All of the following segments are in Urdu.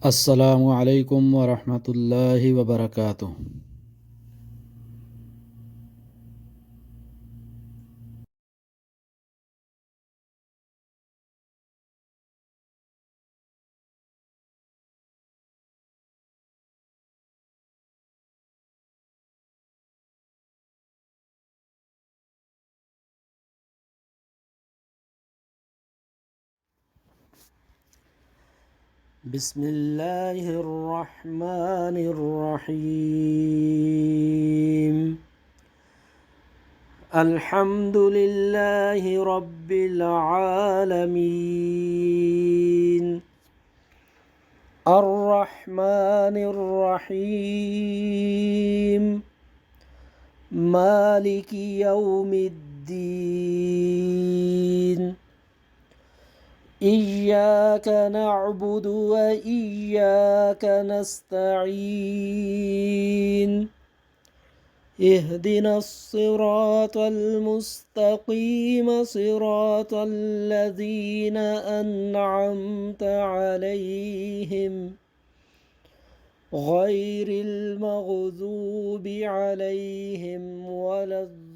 السلام علیکم ورحمۃ اللہ وبرکاتہ۔ بسم اللہ الرحمن الرحیم۔ الحمد للہ رب العالمین، الرحمن الرحیم، مالک یوم الدین، إياك نعبد وإياك نستعين، اهدنا الصراط المستقيم، صراط الذين أنعمت عليهم غير المغضوب عليهم ولا الضالين،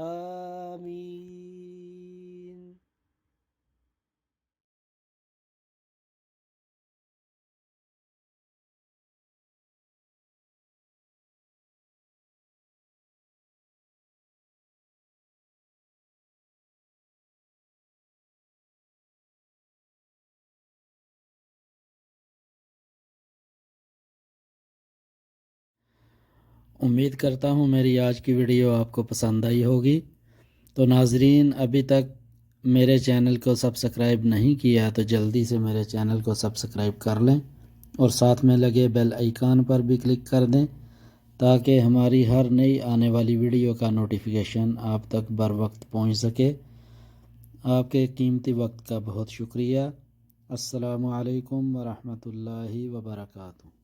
آمين۔ امید کرتا ہوں میری آج کی ویڈیو آپ کو پسند آئی ہوگی۔ تو ناظرین، ابھی تک میرے چینل کو سبسکرائب نہیں کیا تو جلدی سے میرے چینل کو سبسکرائب کر لیں اور ساتھ میں لگے بیل آئیکن پر بھی کلک کر دیں تاکہ ہماری ہر نئی آنے والی ویڈیو کا نوٹیفیکیشن آپ تک بر وقت پہنچ سکے۔ آپ کے قیمتی وقت کا بہت شکریہ۔ السلام علیکم ورحمۃ اللہ وبرکاتہ۔